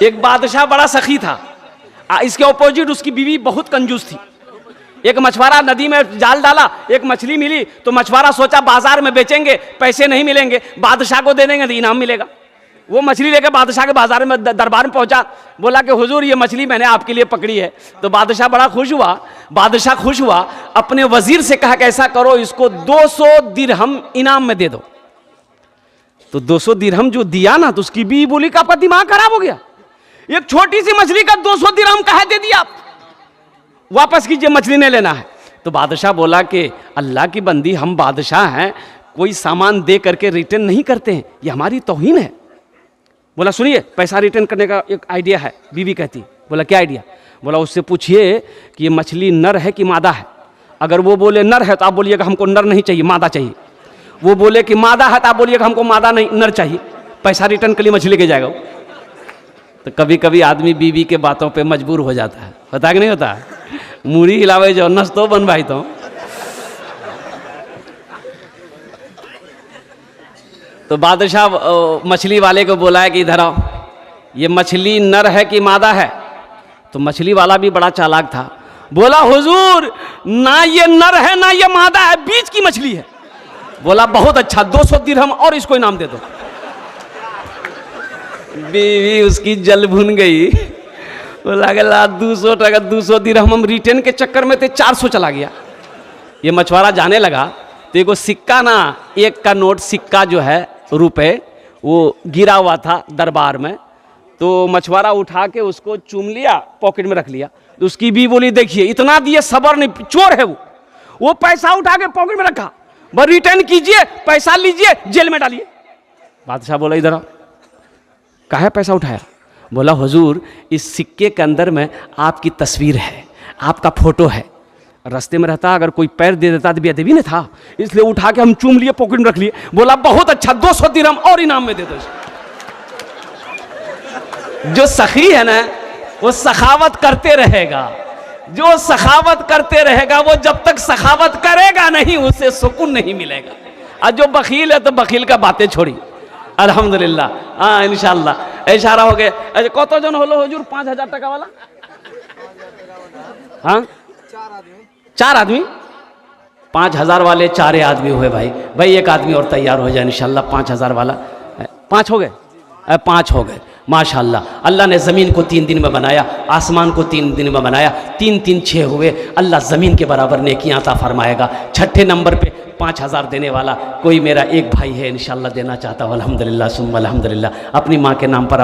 एक बादशाह बड़ा सखी था, इसके ऑपोजिट उसकी बीवी बहुत कंजूस थी। एक मछुआरा नदी में जाल डाला, एक मछली मिली तो मछुआरा सोचा बाजार में बेचेंगे, पैसे नहीं मिलेंगे, बादशाह को दे देंगे तो इनाम मिलेगा। वो मछली लेकर बादशाह के बाजार में दरबार में पहुंचा, बोला कि हुजूर ये मछली मैंने आपके लिए पकड़ी है। तो बादशाह बड़ा खुश हुआ। बादशाह खुश हुआ, अपने वजीर से कहा कि ऐसा करो, इसको 200 दिरहम इनाम में दे दो। तो 200 दिरहम जो दिया ना, तो उसकी बीवी बोली कि आपका दिमाग खराब हो गया, एक छोटी सी मछली का 200 दिरहम कहा दे दिया, आप वापस कीजिए, मछली नहीं लेना है। तो बादशाह बोला कि अल्लाह की बंदी, हम बादशाह हैं, कोई सामान दे करके रिटर्न नहीं करते हैं, ये हमारी तौहीन है। बोला सुनिए, पैसा रिटर्न करने का एक आइडिया है। बीवी कहती, बोला क्या आइडिया? बोला उससे पूछिए कि ये मछली नर है कि मादा है। अगर वो बोले नर है तो आप बोलिएगा हमको नर नहीं चाहिए, मादा चाहिए। वो बोले कि मादा है तो आप बोलिएगा हमको मादा नहीं, नर चाहिए। पैसा रिटर्न के लिए मछली लेके जाएगा। तो कभी कभी आदमी बीवी के बातों पे मजबूर हो जाता है, होता है कि नहीं होता? मूड़ी हिलावे जो नस तो बन भाई। तो बादशाह मछली वाले को बोला है कि इधर आओ, ये मछली नर है कि मादा है? तो मछली वाला भी बड़ा चालाक था, बोला हुजूर ना ये नर है ना ये मादा है, बीच की मछली है। बोला बहुत अच्छा, 200 दिरहम और इसको इनाम दे दो। बीवी उसकी जल भुन गई, बोला कि 200 टका 200 दिरहम हम रिटर्न के चक्कर में थे 400 चला गया। ये मछुआरा जाने लगा तो एगो सिक्का ना, 1 का नोट सिक्का जो है रुपए, वो गिरा हुआ था दरबार में। तो मछुआरा उठा के उसको चूम लिया, पॉकेट में रख लिया। तो उसकी बीवी बोली देखिए इतना दिए सबर नहीं, चोर है वो पैसा उठा के पॉकेट में रखा, बस रिटर्न कीजिए, पैसा लीजिए, जेल में डालिए। बादशाह बोला इधर आओ, काहे पैसा उठाया? बोला हुजूर इस सिक्के के अंदर में आपकी तस्वीर है, आपका फोटो है, रास्ते में रहता अगर कोई पैर दे देता तो बेअदबी नहीं था, इसलिए उठा के हम चूम लिए, पॉकेट में रख लिए। बोला बहुत अच्छा, 200 दिरहम और इनाम में दे दो। जो सखी है ना वो सखावत करते रहेगा, जो सखावत करते रहेगा वो जब तक सखावत करेगा नहीं उसे सुकून नहीं मिलेगा। और जो बखील है तो बखील का बातें छोड़ी। अल्हम्दुलिल्लाह, हाँ इंशाल्लाह इशारा हो गया। अच्छा कत जन होलो हुजूर 5000 टका वाला? हाँ 4 आदमी, 5000 वाले 4 आदमी हुए भाई। एक आदमी और तैयार हो जाए इंशाल्लाह। 5000 वाला 5 हो गए, 5 हो गए माशाल्लाह। अल्लाह ने ज़मीन को 3 दिन में बनाया, आसमान को 3 दिन में बनाया, 3 3 6 हुए। अल्लाह ज़मीन के बराबर नेकियां अता फरमाएगा। 6ठे नंबर पे 5000 देने वाला कोई मेरा एक भाई है, इंशाल्लाह देना चाहता हूँ। अल्हम्दुलिल्लाह सुम्मा अल्हम्दुलिल्लाह, अपनी माँ के नाम पर,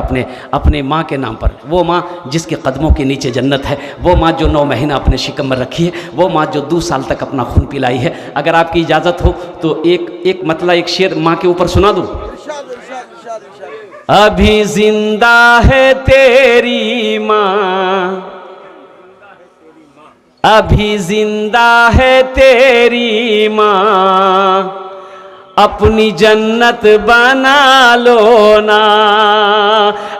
अपने माँ के नाम पर। वो माँ जिसके कदमों के नीचे जन्नत है, वो माँ जो 9 महीना अपने शिकम में रखी है, वो माँ जो 2 साल तक अपना खून पिलाई है। अगर आपकी इजाज़त हो तो एक मतलब एक शेर माँ के ऊपर सुना दूँ। अभी जिंदा है तेरी माँ, अभी जिंदा है तेरी माँ, अपनी जन्नत बना लो ना।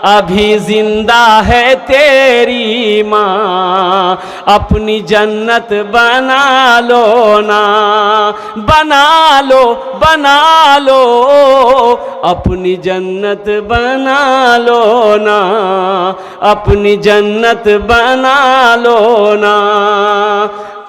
अभी जिंदा है तेरी माँ, अपनी जन्नत बना लो ना। बना लो बना लो, अपनी जन्नत बना लो ना, अपनी जन्नत बना लो ना।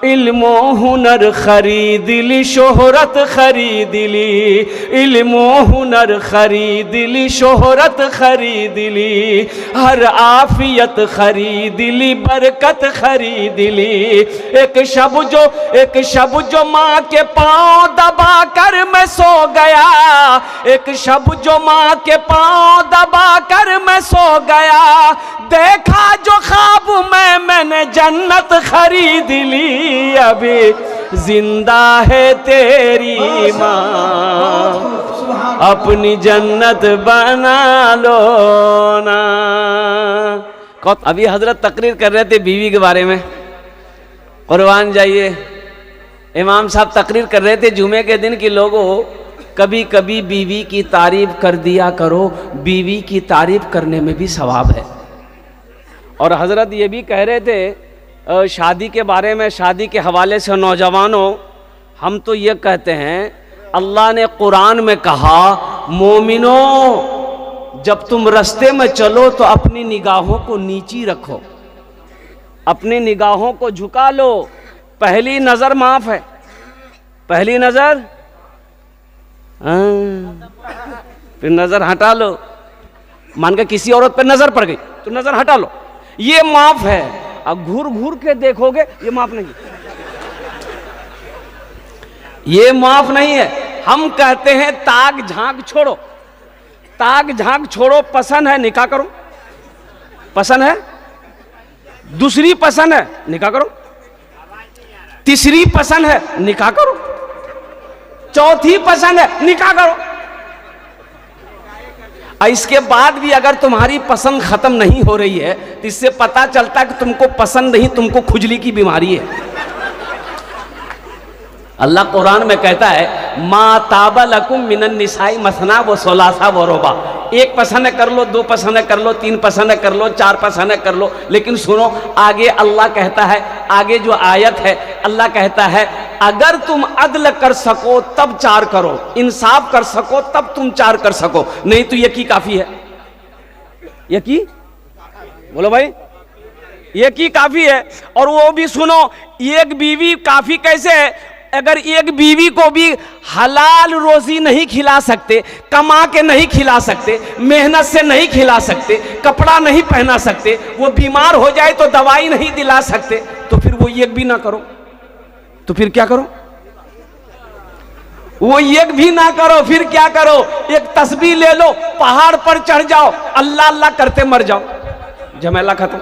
इल्मो हुनर खरीद ली, शोहरत खरीद ली, इल्मो हुनर खरीद ली, शोहरत खरीद ली, हर आफियत खरीद ली, बरकत खरीद ली। एक शब जो माँ के पाँव दबा कर मैं सो गया, एक शब जो माँ के पाँव दबा कर मैं सो गया, देखा जो ख्वाब मैंने जन्नत खरीद ली। अभी जिंदा है तेरी माँ, अपनी जन्नत बना लो ना। अभी हजरत तकरीर कर रहे थे बीवी के बारे में, कुर्बान जाइए। इमाम साहब तकरीर कर रहे थे जुमे के दिन कि लोगों कभी कभी बीवी की तारीफ कर दिया करो, बीवी की तारीफ करने में भी सवाब है। और हजरत ये भी कह रहे थे शादी के बारे में, शादी के हवाले से नौजवानों, हम तो ये कहते हैं अल्लाह ने कुरान में कहा मोमिनो जब तुम रास्ते में चलो तो अपनी निगाहों को नीची रखो, अपनी निगाहों को झुका लो। पहली नजर माफ है, पहली नजर, फिर नजर हटा लो। मान के किसी औरत पर नजर पड़ गई तो नजर हटा लो, ये माफ है। अब घूर घूर के देखोगे, ये माफ नहीं, ये माफ नहीं है। हम कहते हैं ताक झांक छोड़ो, ताक झांक छोड़ो। पसंद है निकाह करो, पसंद है, दूसरी पसंद है निकाह करो, तीसरी पसंद है निकाह करो, चौथी पसंद है निकाह करो। इसके बाद भी अगर तुम्हारी पसंद खत्म नहीं हो रही है तो इससे पता चलता है कि तुमको पसंद नहीं, तुमको खुजली की बीमारी है। अल्लाह कुरान में कहता है मा ताबा लकुम मिनन निसाई मसना व सोलासा व रोबा। एक पसंद कर लो, दो पसंद कर लो, तीन पसंद कर लो, चार पसंद कर लो। लेकिन सुनो आगे अल्लाह कहता है, आगे जो आयत है अल्लाह कहता है अगर तुम अदल कर सको तब चार करो, इंसाफ कर सको तब तुम चार कर सको, नहीं तो यकी काफी है। यकी बोलो भाई, यकी काफी है। और वो भी सुनो, एक बीवी काफी कैसे है? अगर एक बीवी को भी हलाल रोजी नहीं खिला सकते, कमा के नहीं खिला सकते, मेहनत से नहीं खिला सकते, कपड़ा नहीं पहना सकते, वो बीमार हो जाए तो दवाई नहीं दिला सकते, तो फिर वो एक भी ना करो, तो फिर क्या करो? वो एक भी ना करो, फिर क्या करो? एक तस्बीह ले लो, पहाड़ पर चढ़ जाओ, अल्लाह अल्लाह करते मर जाओ, झमेला खत्म।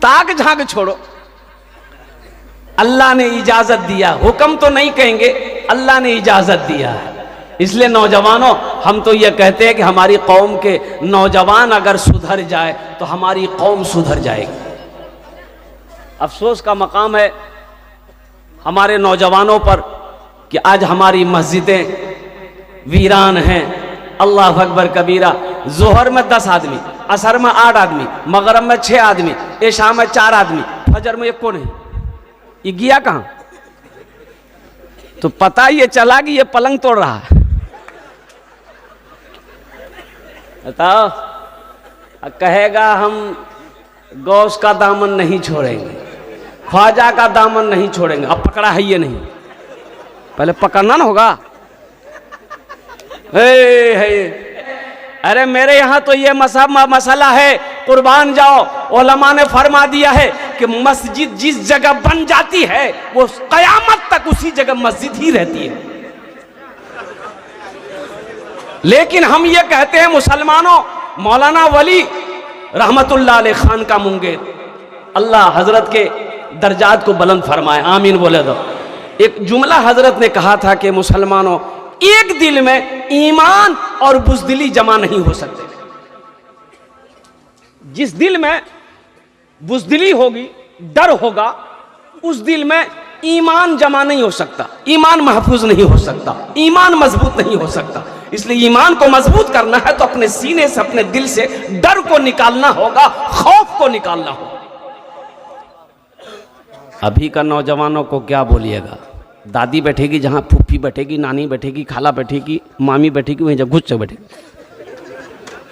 ताक झांक छोड़ो। अल्लाह ने इजाजत दिया, हुक्म तो नहीं कहेंगे, अल्लाह ने इजाजत दिया है। इसलिए नौजवानों, हम तो ये कहते हैं कि हमारी कौम के नौजवान अगर सुधर जाए तो हमारी कौम सुधर जाएगी। अफसोस का मकाम है हमारे नौजवानों पर कि आज हमारी मस्जिदें वीरान हैं। अल्लाह अकबर कबीरा। जोहर में 10 आदमी, असर में 8 आदमी, मगरब में 6 आदमी, इशा में 4 आदमी, फजर में एक को नहीं। ये गया कहां? तो पता ये चला कि ये पलंग तोड़ रहा है। बताओ, कहेगा हम गौस का दामन नहीं छोड़ेंगे, ख्वाजा का दामन नहीं छोड़ेंगे। अब पकड़ा है ये नहीं, पहले पकड़ना ना होगा। हे अरे मेरे यहाँ तो ये मसला है, कुर्बान जाओ। उलमा ने फरमा दिया है कि मस्जिद जिस जगह बन जाती है वो कयामत तक उसी जगह मस्जिद ही रहती है। लेकिन हम ये कहते हैं मुसलमानों, मौलाना वली रहमतुल्लाह अलैह खान का मुंगेर, अल्लाह हजरत के दर्जात को बुलंद फरमाए, आमीन बोले दो। एक जुमला हजरत ने कहा था कि मुसलमानों, एक दिल में ईमान और बुज़दिली जमा नहीं हो सकते। जिस दिल में बुज़दिली होगी, डर होगा, उस दिल में ईमान जमा नहीं हो सकता, ईमान महफूज नहीं हो सकता, ईमान मजबूत नहीं हो सकता। इसलिए ईमान को मजबूत करना है तो अपने सीने से, अपने दिल से डर को निकालना होगा, खौफ को निकालना होगा। अभी का नौजवानों को क्या बोलिएगा? दादी बैठेगी जहाँ, फूफी बैठेगी, नानी बैठेगी, खाला बैठेगी, मामी बैठेगी, वहीं जब घुस से बैठेगी।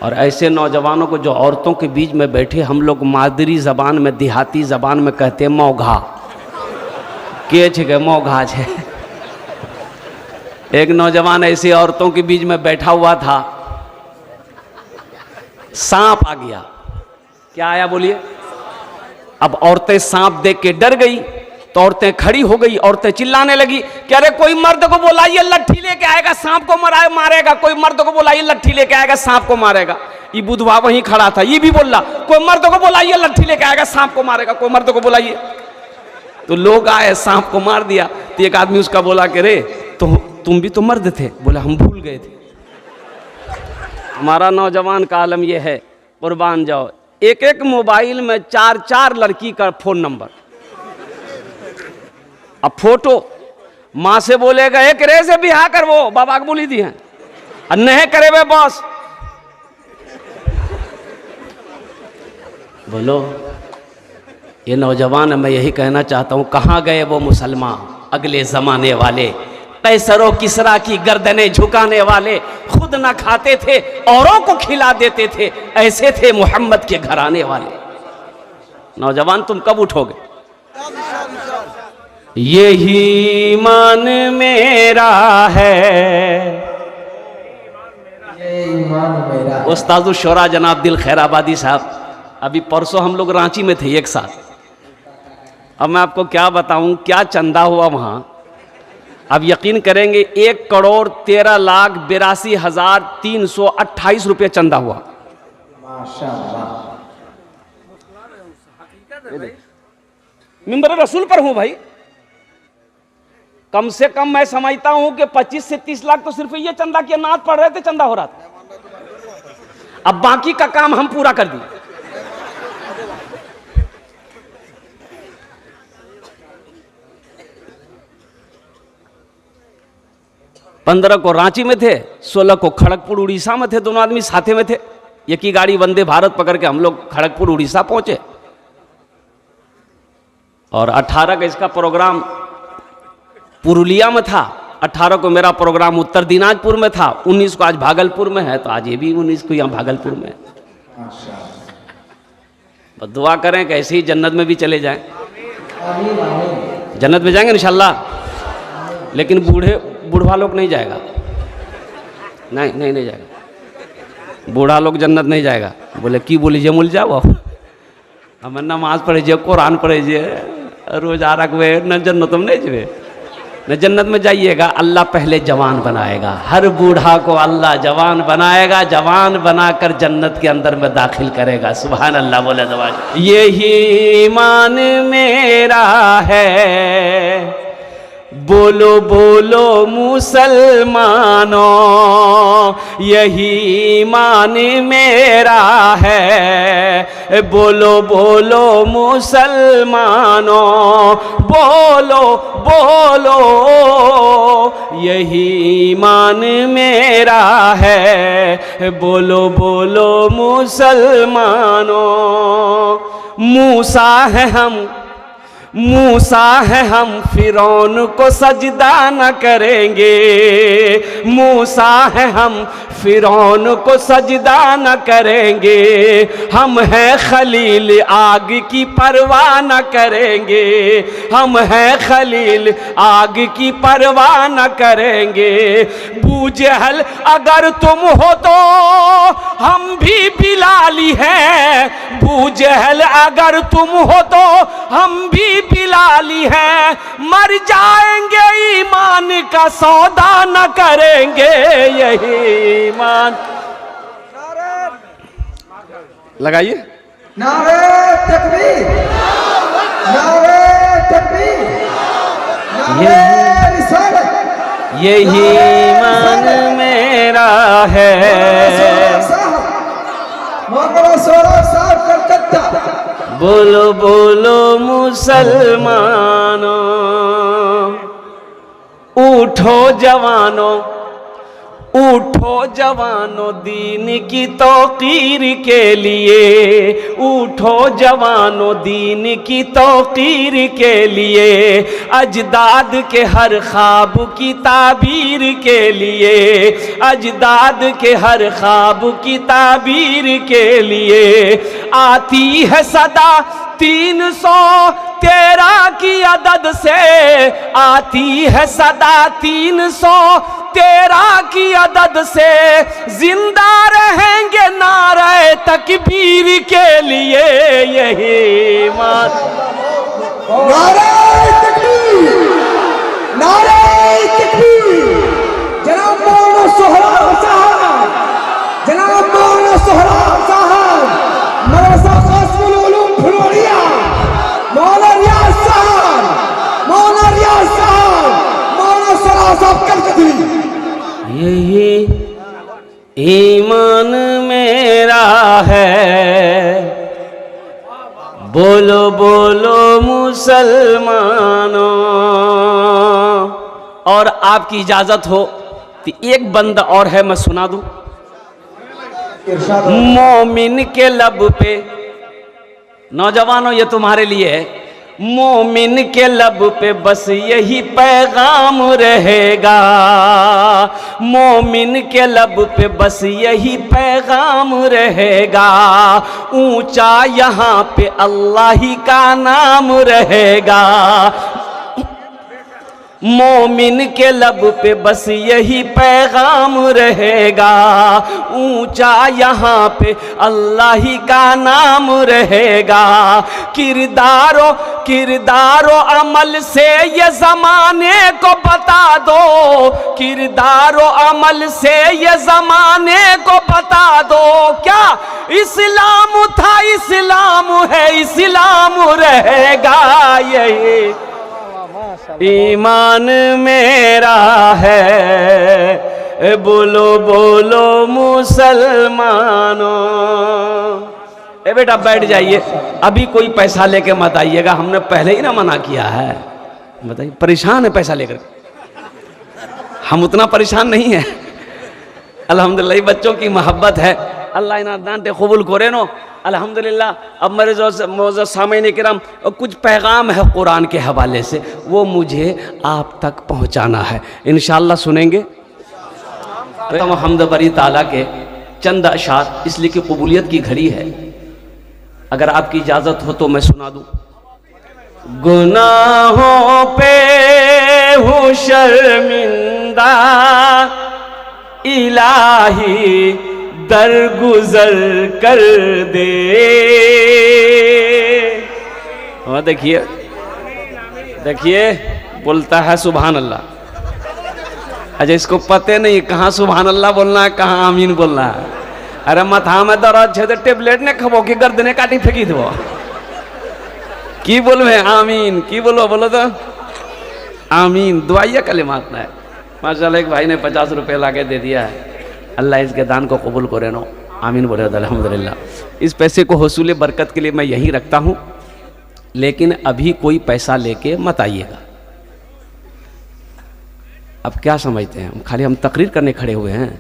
और ऐसे नौजवानों को जो औरतों के बीच में बैठे, हम लोग मादरी ज़बान में, देहाती ज़बान में कहते हैं मौघा के छे, मौघा छे। एक नौजवान ऐसी औरतों के बीच में बैठा हुआ था, सांप आ गया। क्या आया बोलिए? अब औरतें सांप देख के डर गई तो औरतें खड़ी हो गई, औरतें चिल्लाने लगी कि अरे कोई मर्द को बुलाइए, लट्ठी लेके आएगा, सांप को मारेगा। कोई मर्द को बुलाइए, लट्ठी लेके आएगा, सांप को मारेगा। ये बुधवा वहीं खड़ा था, ये भी बोल रहा कोई मर्द को बुलाइए, लट्ठी लेके आएगा, सांप को मारेगा, कोई मर्द को बुलाइए। तो लोग आए, सांप को मार दिया। तो एक आदमी उसका बोला कि रे तो तुम भी तो मर्द थे। बोला हम भूल गए थे। हमारा नौजवान का आलम यह है, कुर्बान जाओ, एक एक मोबाइल में 4-4 लड़की का फोन नंबर। अब फोटो माँ से बोलेगा एक रे से बिहार कर, वो बाबा को बोली दी है, और नहीं करे वे बॉस। बोलो ये नौजवान, मैं यही कहना चाहता हूँ, कहाँ गए वो मुसलमान अगले ज़माने वाले, कैसरो किसरा की गर्दनें झुकाने वाले, खुद ना खाते थे, औरों को खिला देते थे। ऐसे थे मोहम्मद के घराने वाले। नौजवान, तुम कब उठोगे? यही ईमान मेरा है, उस्तादुल शोरा जनाब दिल खैराबादी साहब, अभी परसों हम लोग रांची में थे एक साथ। अब मैं आपको क्या बताऊं क्या चंदा हुआ वहां। अब यकीन करेंगे 1,83,82,328 रुपये चंदा हुआ। मिंबर रसूल पर हूं भाई। कम से कम मैं समझता हूं कि 25 से 30 लाख तो सिर्फ ये चंदा के नाथ पड़ रहे थे, चंदा हो रहा था। अब बाकी का काम हम पूरा कर दिए। पंद्रह को रांची में थे, 16 को खड़गपुर उड़ीसा में थे। दोनों आदमी साथे में थे। एक ही गाड़ी वंदे भारत पकड़ के हम लोग खड़गपुर उड़ीसा पहुंचे। और 18 का इसका प्रोग्राम पुरुलिया में था, 18 को मेरा प्रोग्राम उत्तर दिनाजपुर में था, 19 को आज भागलपुर में है, तो आज ये भी 19 को यहाँ भागलपुर में है। बस दुआ करें कि ऐसे ही जन्नत में भी चले जाएं। जन्नत में जाएंगे इंशाल्लाह, लेकिन बूढ़ा लोग नहीं जाएगा। नहीं जाएगा, बूढ़ा लोग जन्नत नहीं जाएगा। बोले की बोली जे मुल जाओ, हम नमाज पढ़े जे, कुरान पढ़े जे, रोजा रखवे, न जन्नत में नहीं जाए। न जन्नत में जाइएगा, अल्लाह पहले जवान बनाएगा। हर बूढ़ा को अल्लाह जवान बनाएगा, जवान बनाकर जन्नत के अंदर में दाखिल करेगा। सुभान अल्लाह बोले दवा। यही ईमान मेरा है, बोलो बोलो मुसलमानों, यही ईमान मेरा है, बोलो बोलो मुसलमानों, बोलो बोलो, यही ईमान मेरा है, बोलो बोलो मुसलमानों। मूसा है हम फिरौन को सजदा न करेंगे, मूसा है हम फिरौन को सजदा न करेंगे। हम हैं खलील आग की परवाह न करेंगे, हम हैं खलील आग की परवाह न करेंगे। बूजहल अगर तुम हो तो हम भी बिलाली हैं, बूजहल अगर तुम हो तो हम भी बिलाली हैं। मर जाएंगे ईमान का सौदा न करेंगे, यही ईमान। लगाइए नारे तकबीर, नारे तकबीर, नारे रिसालत, यही ईमान मेरा है। मोहम्मद सोरा साहब कलकत्ता। बोलो बोलो मुसलमानों, उठो जवानों, उठो जवानों दीन की तौकीर के लिए, उठो जवानों दीन की तौकीर के लिए। अजदाद के हर ख्वाब की ताबीर के लिए, अजदाद के हर ख्वाब की ताबीर के लिए। आती है सदा 313 की अदद से, आती है सदा 313 की अदद से। जिंदा रहेंगे नारे तकबीर के लिए, यही ईमान। नारे तकबीर, नारे तकबीर। जनाब मौलाना सोहराब साहब, जनाब मौलाना सोहराब साहब, मदरसा कासिमुल उलूम फुलवारिया, मौलाना रियाज साहब, मौलाना रियाज साहब, मौलाना सोहराब साहब कलकत्ती। यही ईमान मेरा है, बोलो बोलो मुसलमानों। और आपकी इजाजत हो तो एक बंद और है, मैं सुना दूं। मोमिन के लब पे, नौजवानों ये तुम्हारे लिए है, मोमिन के लब पे बस यही पैगाम रहेगा, मोमिन के लब पे बस यही पैगाम रहेगा, ऊंचा यहाँ पे अल्लाह ही का नाम रहेगा। मोमिन के लब पे बस यही पैगाम रहेगा, ऊंचा यहाँ पे अल्लाह ही का नाम रहेगा। किरदारो अमल से ये ज़माने को बता दो, किरदारो अमल से ये ज़माने को बता दो, क्या इस्लाम था इस्लाम है इस्लाम रहेगा। यही ईमान मेरा है, बोलो बोलो मुसलमानों। ए बेटा बैठ जाइए, अभी कोई पैसा लेके मत आइएगा, हमने पहले ही ना मना किया है। बताइए, परेशान है पैसा लेकर? हम उतना परेशान नहीं है, अल्हम्दुलिल्लाह बच्चों की मोहब्बत है, अल्लाह इना दांते कबूल करे नो अल्हम्दुलिल्लाह। अब मेरे जो सामईन किराम कुछ पैगाम है कुरान के हवाले से, वो मुझे आप तक पहुंचाना है, इंशाअल्लाह सुनेंगे। तो हमद बरी ताला के चंद अशार, इसलिए कि कबूलियत की घड़ी है, अगर आपकी इजाज़त हो तो मैं सुना दूं। गुनाहों पे हूँ शर्मिंदा, इलाही दरगुजर कर दे। और देखिए देखिए बोलता है सुभान अल्लाह। अच्छा, इसको पते नहीं कहाँ सुभान अल्लाह बोलना है, कहाँ आमीन बोलना है। अरे माथा में दर्द छे तो टेबलेट ने खबो कि गर्दने काटी फेंकी दो की बोलवे आमीन की बोलो, बोलो तो आमीन। दुआइया कलिमात ना है। माशाल्लाह एक भाई ने 50 रुपये ला के दे दिया है, अल्लाह इसके दान को कबूल करे नो, आमीन बोले अल्हम्दुलिल्लाह। इस पैसे को हुसूल बरकत के लिए मैं यहीं रखता हूँ, लेकिन अभी कोई पैसा लेके मत आइएगा। अब क्या समझते हैं, खाली हम तकरीर करने खड़े हुए हैं?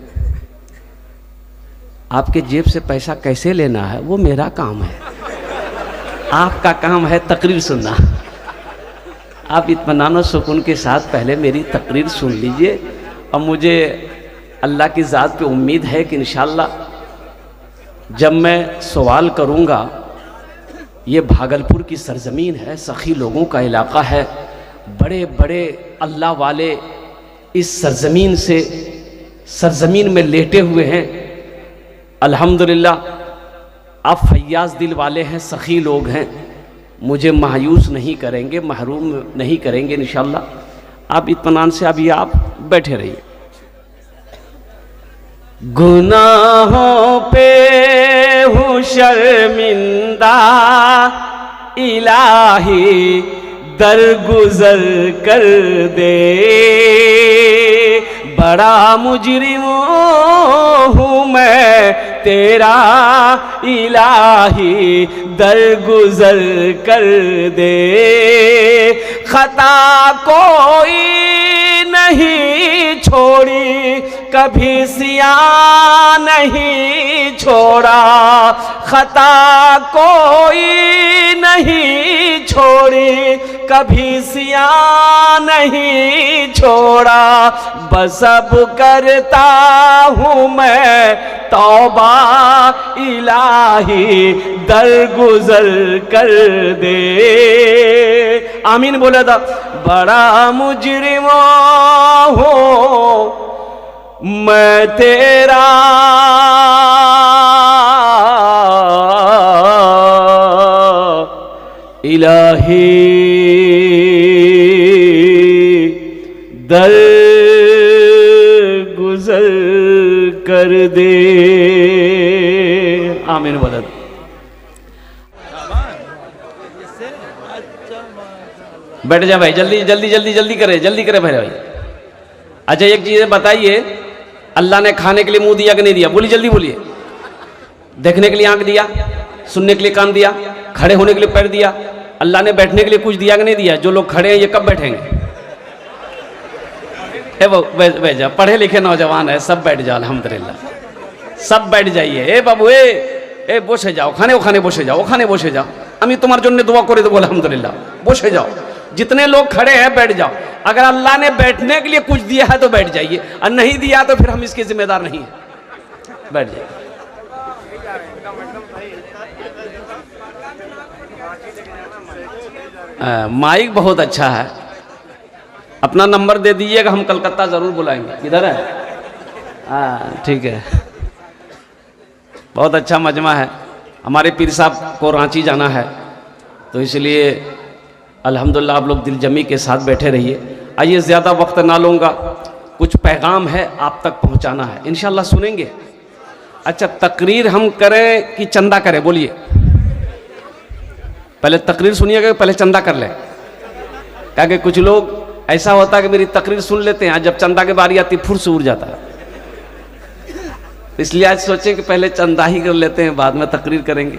आपके जेब से पैसा कैसे लेना है वो मेरा काम है, आपका काम है तकरीर सुनना। आप इत्मीनान और सुकून के साथ पहले मेरी तकरीर सुन लीजिए, और मुझे अल्लाह की ज़ात पे उम्मीद है कि इंशाअल्लाह जब मैं सवाल करूँगा, ये भागलपुर की सरज़मीन है, सखी लोगों का इलाका है, बड़े बड़े अल्लाह वाले इस सरज़मीन में लेटे हुए हैं। अल्हम्दुलिल्लाह आप फैयाज दिल वाले हैं, सखी लोग हैं, मुझे मायूस नहीं करेंगे, महरूम नहीं करेंगे इंशाअल्लाह। आप इत्मीनान से अभी आप बैठे रहिए। गुनाहों पे हूँ शर्मिंदा, इलाही दरगुजर कर दे। बड़ा मुजरिम हूँ मैं तेरा, इलाही दरगुजर कर दे। खता कोई नहीं छोड़ी, कभी सिया नहीं छोड़ा, खता कोई नहीं छोड़ी, कभी सिया नहीं छोड़ा। बस अब करता हूँ मैं तौबा, इलाही दरगुजर कर दे। आमीन बोले था। बड़ा मुजरिम हो मैं तेरा, इलाही दर गुजर कर दे। आमीन बोला। बैठ जा भाई, जल्दी जल्दी जल्दी जल्दी करे, जल्दी करे भाई। अच्छा एक चीज बताइए, अल्लाह ने खाने के लिए मुंह दिया कि नहीं दिया? बोलिए जल्दी बोलिए। देखने के लिए आंख दिया, सुनने के लिए कान दिया, खड़े होने के लिए पैर दिया, अल्लाह ने बैठने के लिए कुछ दिया कि नहीं दिया? जो लोग खड़े हैं ये कब बैठेंगे? बैठ जा, पढ़े लिखे नौजवान है, सब बैठ जाओ अल्हम्दुलिल्लाह, सब बैठ जाइए। ए बाबू ए बसे जाओ, खाने बसे जाओ, खाने बसे जाओ। আমি তোমার জন্য দোয়া করে দেবো अल्हम्दुलिल्लाह। বসে যাও, जितने लोग खड़े हैं बैठ जाओ। अगर अल्लाह ने बैठने के लिए कुछ दिया है तो बैठ जाइए, और नहीं दिया तो फिर हम इसके जिम्मेदार नहीं है, बैठ जाइए। माइक बहुत अच्छा है, अपना नंबर दे दीजिएगा, हम कलकत्ता ज़रूर बुलाएंगे। किधर है? हाँ ठीक है, बहुत अच्छा मजमा है। हमारे पीर साहब को रांची जाना है, तो इसलिए अल्हम्दुलिल्लाह आप लोग दिल जमी के साथ बैठे रहिए। आइए, ज़्यादा वक्त ना लूँगा, कुछ पैगाम है आप तक पहुँचाना है, इंशाल्लाह सुनेंगे। अच्छा, तकरीर हम करें कि चंदा करें? बोलिए, पहले तकरीर सुनिएगा, पहले चंदा कर लें। क्या कि कुछ लोग ऐसा होता है कि मेरी तकरीर सुन लेते हैं, जब चंदा की बारी आती फुर से उड़ जाता है। इसलिए आज सोचें कि पहले चंदा ही कर लेते हैं, बाद में तकरीर करेंगे।